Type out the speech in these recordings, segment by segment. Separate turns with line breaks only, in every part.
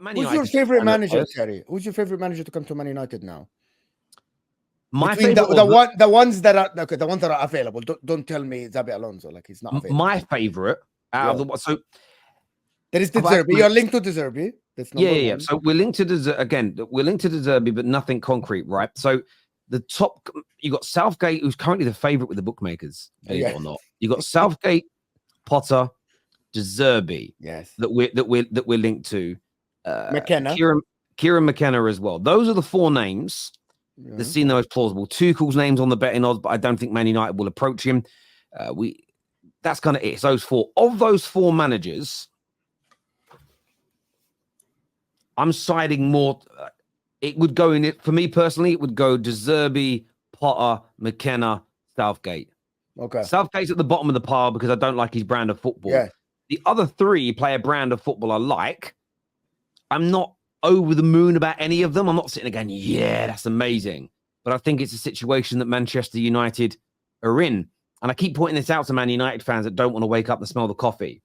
Man
Who's
United
your favorite manager, Terry? Who's your favorite manager to come to Man United now?
My
Between
favorite,
the ones that are okay, the ones that are available. Don't tell me Xabi Alonso, like he's not available.
My favorite out of the so
there is De Zerbi. You're linked to De Zerbi. That's number one.
So we're linked to we're linked to De Zerbi, but nothing concrete, right? So the top, you got Southgate, who's currently the favorite with the bookmakers, believe it or not. You got Southgate, Potter, De Zerbi, that we're linked to.
McKenna,
Kieran McKenna as well. Those are the four names that seem the most plausible. Tuchel's name's on the betting odds, but I don't think Man United will approach him. That's kind of it. It's those four. Of those four managers, I'm siding more. It would go in it for me personally. It would go De Zerbi, Potter, McKenna, Southgate.
Okay.
Southgate's at the bottom of the pile because I don't like his brand of football.
Yeah.
The other three play a brand of football I like. I'm not over the moon about any of them. I'm not sitting there going, yeah, that's amazing. But I think it's a situation that Manchester United are in. And I keep pointing this out to Man United fans that don't want to wake up and smell the coffee.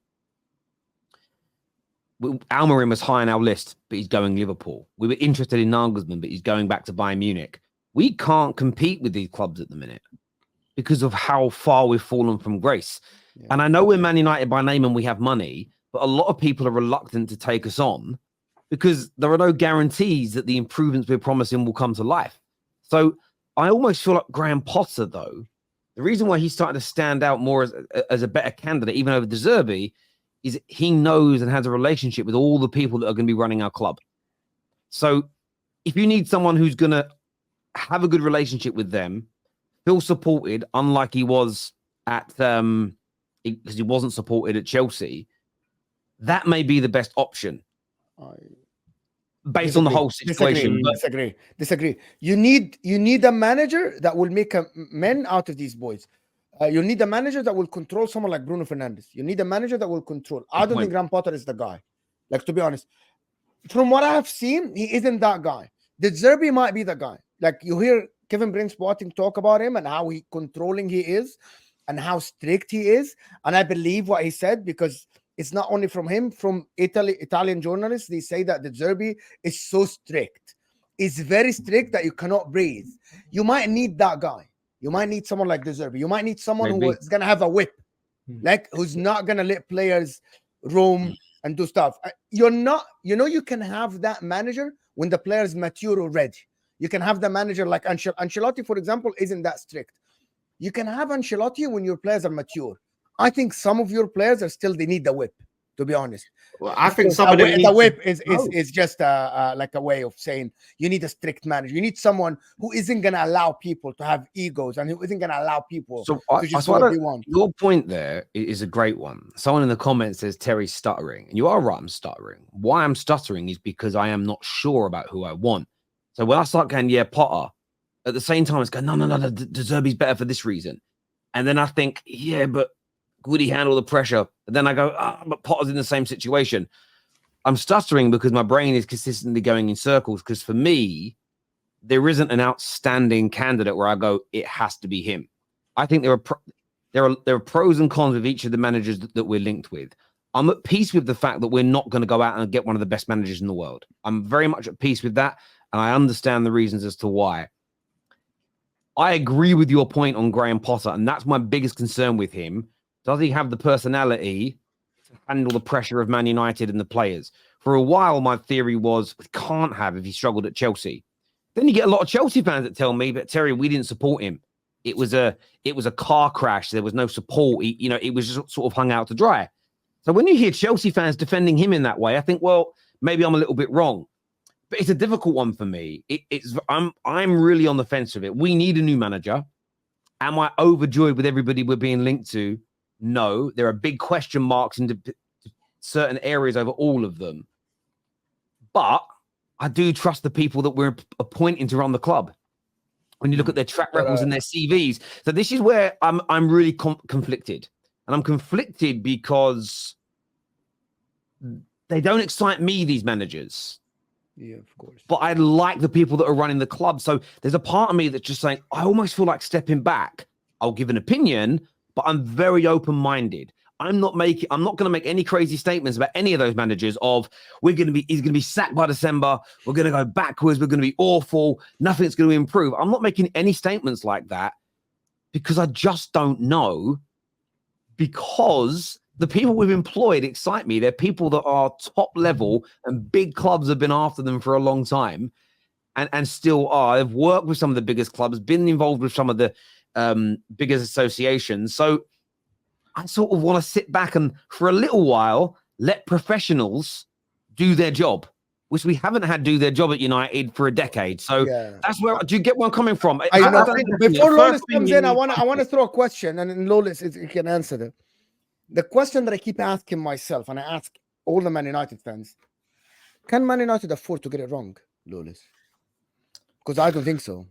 Almiron was high on our list, but he's going Liverpool. We were interested in Nagelsmann, but he's going back to Bayern Munich. We can't compete with these clubs at the minute because of how far we've fallen from grace. Yeah. And I know we're Man United by name and we have money, but a lot of people are reluctant to take us on because there are no guarantees that the improvements we're promising will come to life. So I almost feel like Graham Potter, though, the reason why he's starting to stand out more as a better candidate, even over De Zerbi, is he knows and has a relationship with all the people that are going to be running our club. So if you need someone who's going to have a good relationship with them, feel supported, unlike he was at, because he wasn't supported at Chelsea, that may be the best option. Based on the whole situation.
Disagree. You need a manager that will make men out of these boys. You need a manager that will control someone like Bruno Fernandes. You need a manager that will control. I don't think Graham Potter is the guy. Like, to be honest, from what I have seen, he isn't that guy. De Zerbi might be the guy. Like, you hear Kevin Prince Boateng talk about him and how controlling he is and how strict he is. And I believe what he said because it's not only from him, from Italian journalists. They say that De Zerbi is so strict. It's very strict that you cannot breathe. You might need that guy. You might need someone like De Zerbi. You might need someone who is going to have a whip, like who's not going to let players roam and do stuff. You can have that manager when the players mature already. You can have the manager like Ancelotti, for example, isn't that strict. You can have Ancelotti when your players are mature. I think some of your players they need the whip, to be honest.
Well, I think the
whip is just like a way of saying you need a strict manager. You need someone who isn't going to allow people to have egos and who isn't going to allow people to just do what they want.
Your point there is a great one. Someone in the comments says Terry's stuttering. And you are right, I'm stuttering. Why I'm stuttering is because I am not sure about who I want. So when I start going, yeah, Potter, at the same time, it's going, no, De Zerbi's better for this reason. And then I think, yeah, but would he handle the pressure? And then I go, but Potter's in the same situation. I'm stuttering because my brain is consistently going in circles. Because for me, there isn't an outstanding candidate where I go, it has to be him. I think there are pros and cons with each of the managers that we're linked with. I'm at peace with the fact that we're not going to go out and get one of the best managers in the world. I'm very much at peace with that, and I understand the reasons as to why. I agree with your point on Graham Potter, and that's my biggest concern with him. Does he have the personality to handle the pressure of Man United and the players? For a while, my theory was we can't have if he struggled at Chelsea. Then you get a lot of Chelsea fans that tell me, but Terry, we didn't support him. It was a car crash. There was no support. It was just sort of hung out to dry. So when you hear Chelsea fans defending him in that way, I think, well, maybe I'm a little bit wrong. But it's a difficult one for me. I'm really on the fence with it. We need a new manager. Am I overjoyed with everybody we're being linked to? No, there are big question marks in certain areas over all of them. But I do trust the people that we're appointing to run the club. When you look at their track records and their CVs. So this is where I'm really conflicted. And I'm conflicted because they don't excite me, these managers.
Yeah, of course.
But I like the people that are running the club. So there's a part of me that's just saying, I almost feel like stepping back. I'll give an opinion, but I'm very open-minded. I'm not going to make any crazy statements about any of those managers of he's going to be sacked by December. We're going to go backwards. We're going to be awful. Nothing's going to improve. I'm not making any statements like that because I just don't know, because the people we've employed excite me. They're people that are top level and big clubs have been after them for a long time and still are. They've worked with some of the biggest clubs, been involved with some of the biggest associations. So I sort of want to sit back and for a little while let professionals do their job, which we haven't had do their job at United for a decade. So that's where, do you get where I'm coming from?
I think before Lolis comes in, I want to throw a question, and Lolis can answer it. The question that I keep asking myself, and I ask all the Man United fans: can Man United afford to get it wrong, Lolis? Because I don't think so.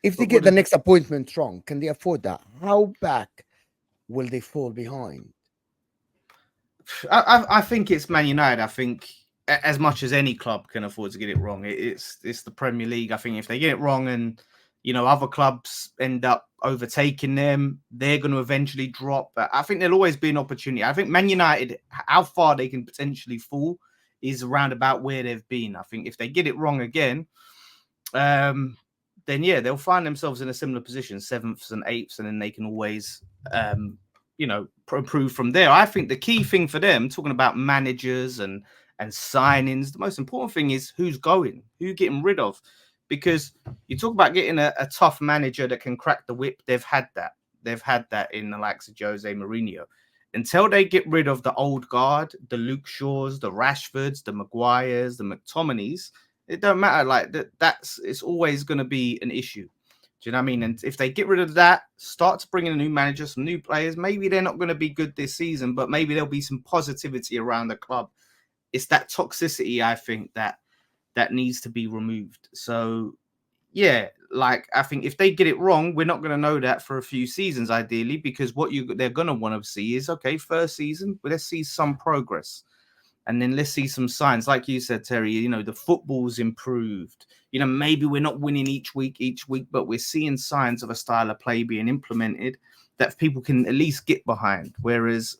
If they get the next appointment wrong, can they afford that? How back will they fall behind?
I think it's Man United. I think as much as any club can afford to get it wrong, it's the Premier League. I think if they get it wrong and other clubs end up overtaking them, they're going to eventually drop. But I think there'll always be an opportunity. I think Man United, how far they can potentially fall is around about where they've been. I think if they get it wrong again, then they'll find themselves in a similar position, 7th and 8th, and then they can always, improve from there. I think the key thing for them, talking about managers and signings, the most important thing is who's going, who you're getting rid of. Because you talk about getting a tough manager that can crack the whip. They've had that. They've had that in the likes of Jose Mourinho. Until they get rid of the old guard, the Luke Shaws, the Rashfords, the Maguires, the McTominays, it don't matter. Like it's always going to be an issue. Do you know what I mean? And if they get rid of that, start to bring in a new manager, some new players, maybe they're not going to be good this season, but maybe there'll be some positivity around the club. It's that toxicity, I think, that needs to be removed. So, I think if they get it wrong, we're not going to know that for a few seasons, ideally, because they're going to want to see is, okay, first season, but let's see some progress. And then let's see some signs. Like you said, Terry, the football's improved. Maybe we're not winning each week, but we're seeing signs of a style of play being implemented that people can at least get behind. Whereas,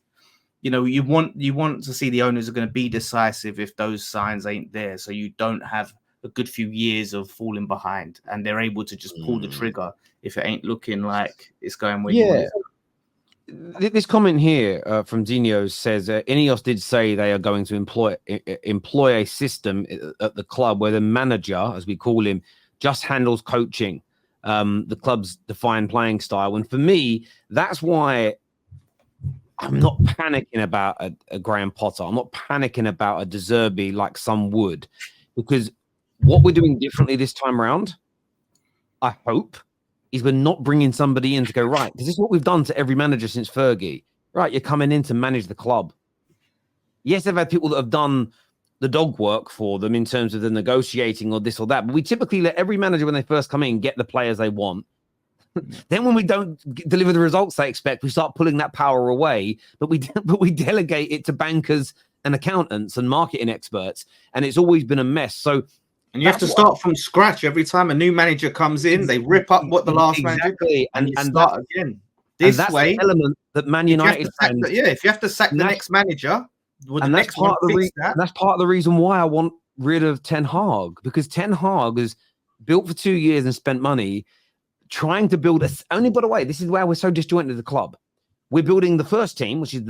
you want to see the owners are going to be decisive if those signs ain't there. So you don't have a good few years of falling behind and they're able to just pull the trigger if it ain't looking like it's going where you want it.
This comment here from Dino says Ineos did say they are going to employ a system at the club where the manager, as we call him, just handles coaching the club's defined playing style. And for me, that's why I'm not panicking about a Graham Potter. I'm not panicking about a De Zerbi like some would, because what we're doing differently this time around, I hope, is we're not bringing somebody in to go, right, because this is what we've done to every manager since Fergie. Right, you're coming in to manage the club. Yes, they've had people that have done the dog work for them in terms of the negotiating or this or that, but we typically let every manager, when they first come in, get the players they want. Then when we don't deliver the results they expect, we start pulling that power away, but we delegate it to bankers and accountants and marketing experts, and it's always been a mess. So,
and you have to start from scratch every time a new manager comes in. They rip up what the last manager did, and you start again. This way,
the element that Man United fans,
if you have to sack the next manager,
that's part of the reason why I want rid of Ten Hag, because Ten Hag has built for 2 years and spent money trying to build only, by the way, this is where we're so disjointed as a club. We're building the first team, which is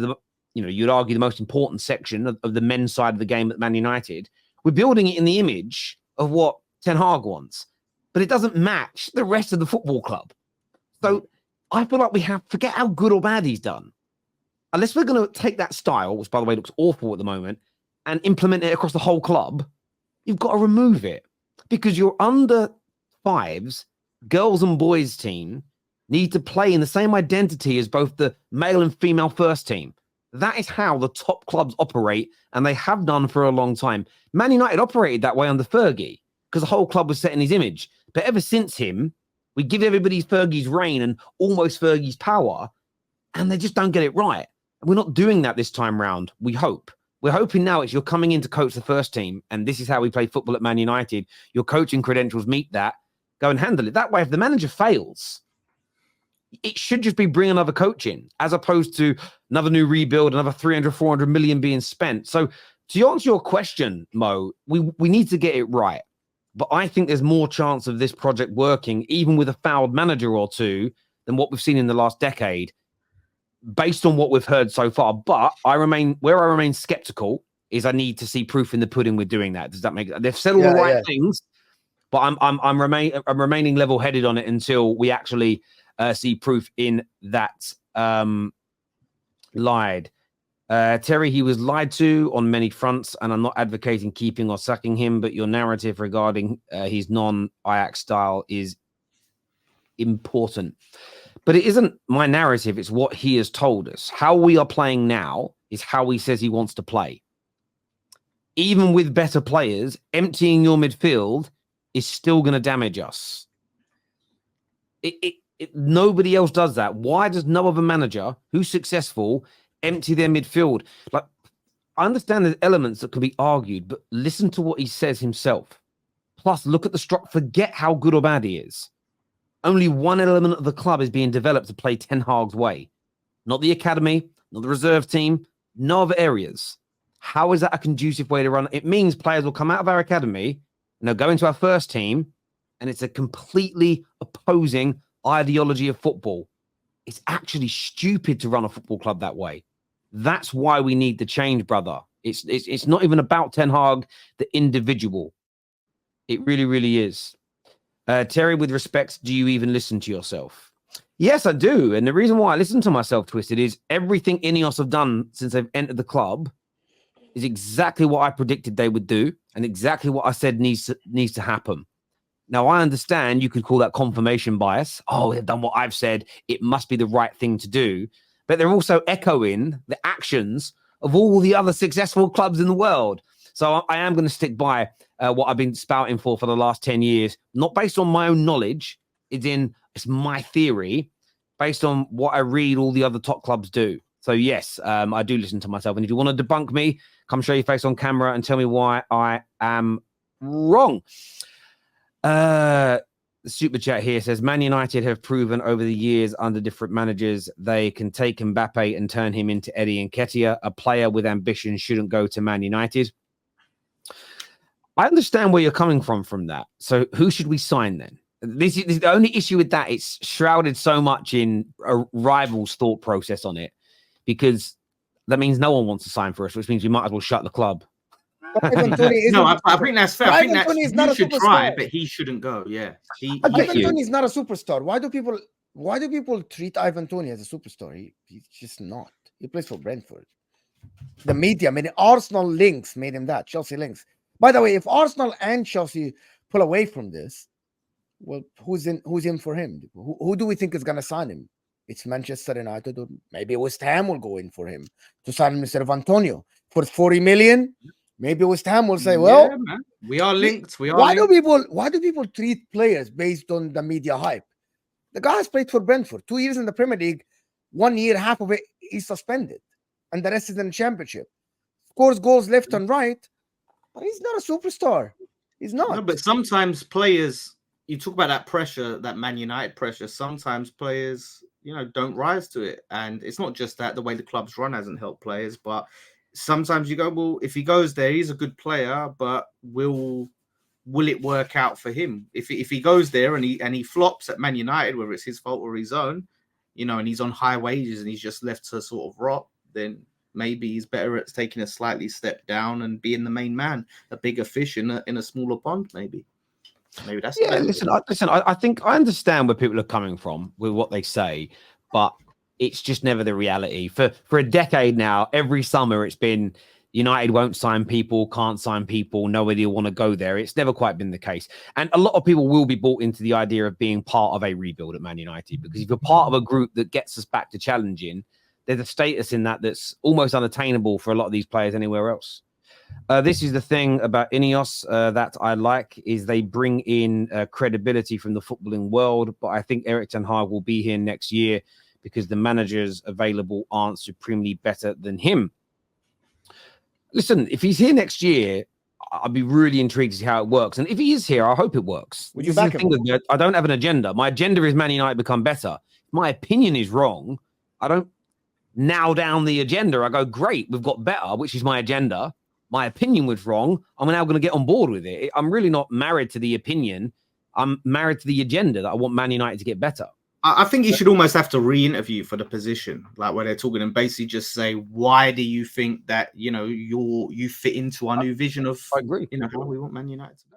you'd argue the most important section of the men's side of the game at Man United. We're building it in the image of what Ten Hag wants, but it doesn't match the rest of the football club. So I feel like we have forget how good or bad he's done. Unless we're going to take that style, which by the way looks awful at the moment, and implement it across the whole club, you've got to remove it, because your under fives, girls and boys team need to play in the same identity as both the male and female first team. That is how the top clubs operate, and they have done for a long time. Man United operated that way under Fergie because the whole club was set in his image. But ever since him, we give everybody Fergie's reign and almost Fergie's power, and they just don't get it right. And we're not doing that this time round, we hope. We're hoping now you're coming in to coach the first team, and this is how we play football at Man United. Your coaching credentials meet that. Go and handle it. That way, if the manager fails, it should just be bring another coach in, as opposed to another new rebuild, another 300, 400 million being spent. So to answer your question, Mo, we need to get it right. But I think there's more chance of this project working, even with a fouled manager or two, than what we've seen in the last decade, based on what we've heard so far. But I remain skeptical is I need to see proof in the pudding with doing that. Does that make? They've said all the right things, but I'm remaining level-headed on it until we actually see proof in that lied. Terry, he was lied to on many fronts, and I'm not advocating keeping or sacking him, but your narrative regarding his non-Ajax style is important. But it isn't my narrative, it's what he has told us. How we are playing now is how he says he wants to play. Even with better players, emptying your midfield is still going to damage us. Nobody else does that. Why does no other manager who's successful empty their midfield? Like, I understand there's elements that can be argued, but listen to what he says himself. Plus, look at the structure. Forget how good or bad he is. Only one element of the club is being developed to play Ten Hag's way. Not the academy, not the reserve team, no other areas. How is that a conducive way to run? It means players will come out of our academy and they'll go into our first team, and it's a completely opposing ideology of football. It's actually stupid to run a football club that way. That's why we need the change, brother. It's not even about Ten Hag, the individual. It really, really is. Terry, with respect, do you even listen to yourself? Yes, I do. And the reason why I listen to myself, Twisted, is everything Ineos have done since they've entered the club is exactly what I predicted they would do and exactly what I said needs to happen. Now, I understand you could call that confirmation bias. Oh, they've done what I've said. It must be the right thing to do. But they're also echoing the actions of all the other successful clubs in the world. So I am going to stick by what I've been spouting for the last 10 years, not based on my own knowledge. It's my theory based on what I read all the other top clubs do. So yes, I do listen to myself. And if you want to debunk me, come show your face on camera and tell me why I am wrong. The super chat here says, Man United have proven over the years under different managers they can take Mbappe and turn him into Eddie Nketiah. A player with ambition shouldn't go to Man United. I understand where you're coming from that. So who should we sign then? This is the only issue with that. It's shrouded so much in a rival's thought process on it, because that means no one wants to sign for us, which means we might as well shut the club.
No, I think that's fair. I think that's
is not
you
a
should
superstar.
try, but he shouldn't go. Yeah,
Ivan Toney is not a superstar. Why do people treat Ivan Toney as a superstar? He's just not. He plays for Brentford. The media made it. Arsenal links made him that. Chelsea links. By the way, if Arsenal and Chelsea pull away from this, well, who's in for him? Who do we think is going to sign him? It's Manchester United, or maybe West Ham will go in for him to sign him instead of Antonio for 40 million. Maybe West Ham will say, "Well,
yeah, man. We are linked.
Why do people treat players based on the media hype? The guy has played for Brentford 2 years in the Premier League. 1 year, half of it he's suspended, and the rest is in the Championship. Scores goals left and right, but he's not a superstar. He's not.
No, but sometimes players, you talk about that pressure, that Man United pressure. Sometimes players, don't rise to it, and it's not just that the way the club's run hasn't helped players, but sometimes you go, well, if he goes there, he's a good player, but will it work out for him? If he goes there and he flops at Man United, whether it's his fault or his own, and he's on high wages and he's just left to sort of rot, then maybe he's better at taking a slightly step down and being the main man, a bigger fish in a smaller pond, maybe. Maybe that's
listen. I think I understand where people are coming from with what they say, but it's just never the reality. For a decade now, every summer it's been United won't sign people, can't sign people, nobody will want to go there. It's never quite been the case. And a lot of people will be bought into the idea of being part of a rebuild at Man United, because if you're part of a group that gets us back to challenging, there's a status in that's almost unattainable for a lot of these players anywhere else. This is the thing about Ineos that I like, is they bring in credibility from the footballing world, but I think Erik ten Hag will be here next year because the managers available aren't supremely better than him. Listen, if he's here next year, I'd be really intrigued to see how it works. And if he is here, I hope it works.
Would you
This is the
back him?
thing with me, I don't have an agenda. My agenda is Man United become better. If my opinion is wrong, I don't now down the agenda. I go, great, we've got better, which is my agenda. My opinion was wrong. I'm now going to get on board with it. I'm really not married to the opinion. I'm married to the agenda that I want Man United to get better.
I think you should almost have to re-interview for the position, like where they're talking and basically just say, why do you think that, you know, you fit into our new vision of,
I agree.
you know, how we want Man United to be?